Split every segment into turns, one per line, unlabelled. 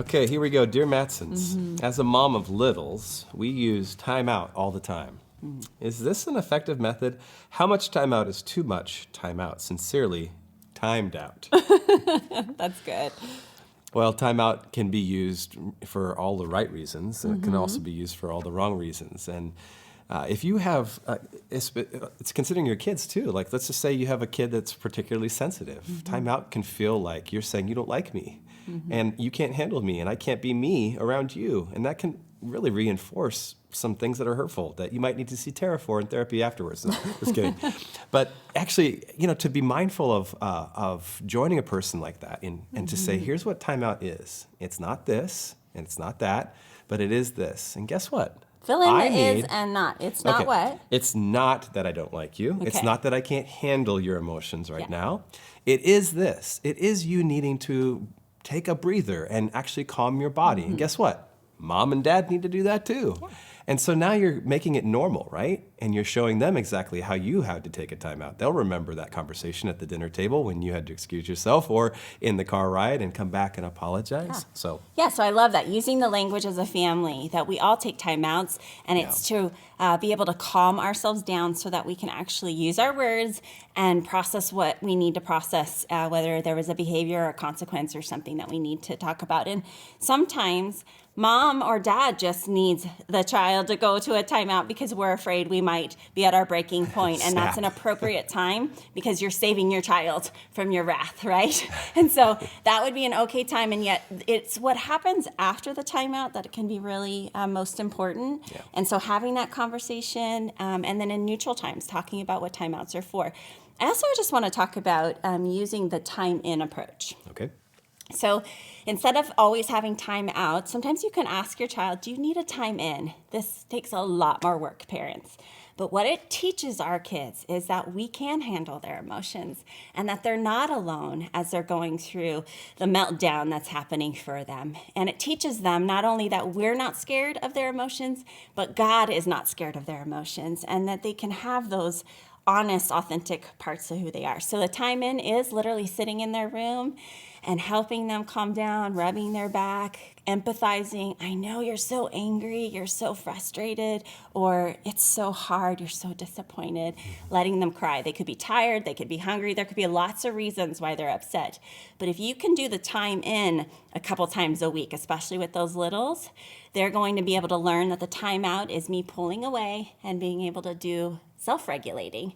Okay, here we go. Dear Matsons, as a mom of littles, we use timeout all the time. Is this an effective method? How much timeout is too much timeout? Sincerely, timed out.
That's good.
Well, timeout can be used for all the right reasons, and it can also be used for all the wrong reasons. And if you have, it's considering your kids too. Like, let's just say you have a kid that's particularly sensitive. Timeout can feel like you're saying you don't like me, and you can't handle me, and I can't be me around you. And that can really reinforce some things that are hurtful that you might need to see Tara for in therapy afterwards. No, just kidding. But actually, to be mindful of joining a person like that and to say, here's what timeout is. It's not this, and it's not that, but it is this. And guess what?
Fill in the is and not. It's not what?
It's not that I don't like you.
Okay.
It's not that I can't handle your emotions right now. It is this. It is you needing to take a breather and actually calm your body. And guess what? Mom and dad need to do that too. Yeah. And so now you're making it normal, right? And you're showing them exactly how you had to take a time out. They'll remember that conversation at the dinner table when you had to excuse yourself or in the car ride and come back and apologize. So
I love that. Using the language as a family, that we all take timeouts, and it's to be able to calm ourselves down so that we can actually use our words and process what we need to process, whether there was a behavior or a consequence or something that we need to talk about. And sometimes mom or dad just needs the child to go to a timeout because we're afraid we might be at our breaking point, and that's an appropriate time because you're saving your child from your wrath, right? And so that would be an okay time, and yet it's what happens after the timeout that can be really most important. Yeah. And so having that conversation, and then in neutral times, talking about what timeouts are for. I also just want to talk about using the time-in approach.
Okay.
So instead of always having time out, sometimes you can ask your child, do you need a time in? This takes a lot more work, parents. But what it teaches our kids is that we can handle their emotions and that they're not alone as they're going through the meltdown that's happening for them. And it teaches them not only that we're not scared of their emotions, but God is not scared of their emotions, and that they can have those honest, authentic parts of who they are. So the time in is literally sitting in their room and helping them calm down, rubbing their back, empathizing. I know you're so angry, you're so frustrated, or it's so hard, you're so disappointed. Letting them cry. They could be tired, they could be hungry, there could be lots of reasons why they're upset. But if you can do the time in a couple times a week, especially with those littles, they're going to be able to learn that the time out is me pulling away and being able to do self-regulating.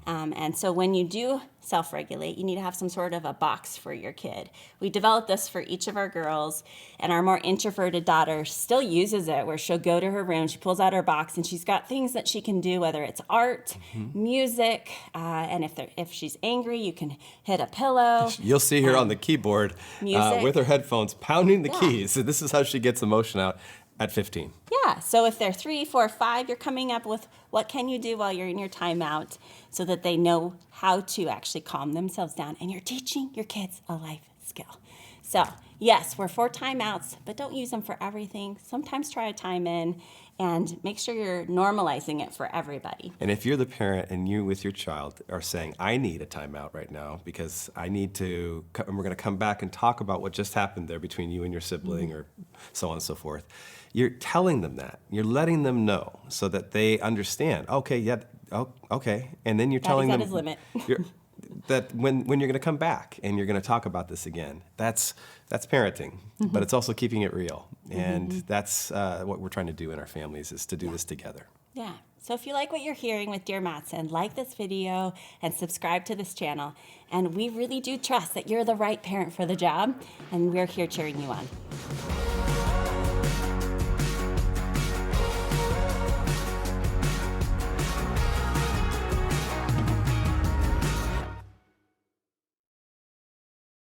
And so when you do self-regulate, you need to have some sort of a box for your kid. We developed this for each of our girls, and our more introverted daughter still uses it, where she'll go to her room, she pulls out her box, and she's got things that she can do, whether it's art, music, and if she's angry, you can hit a pillow.
You'll see her on the keyboard with her headphones pounding the keys. So this is how she gets emotion out at 15.
Yeah, so if they're 3, 4, 5, you're coming up with what can you do while you're in your timeout so that they know how to actually calm themselves down. And you're teaching your kids a life skill. So yes, we're for timeouts, but don't use them for everything. Sometimes try a time in and make sure you're normalizing it for everybody.
And if you're the parent and you with your child are saying, I need a timeout right now because I need to, and we're going to come back and talk about what just happened there between you and your sibling or so on and so forth. You're telling them that. You're letting them know so that they understand. Okay, yeah, okay. And then you're telling them
his limit.
that when you're going to come back and you're going to talk about this again, that's parenting, but it's also keeping it real. And that's what we're trying to do in our families, is to do this together.
Yeah. So if you like what you're hearing with Dear Matson, like this video and subscribe to this channel. And we really do trust that you're the right parent for the job, and we're here cheering you on.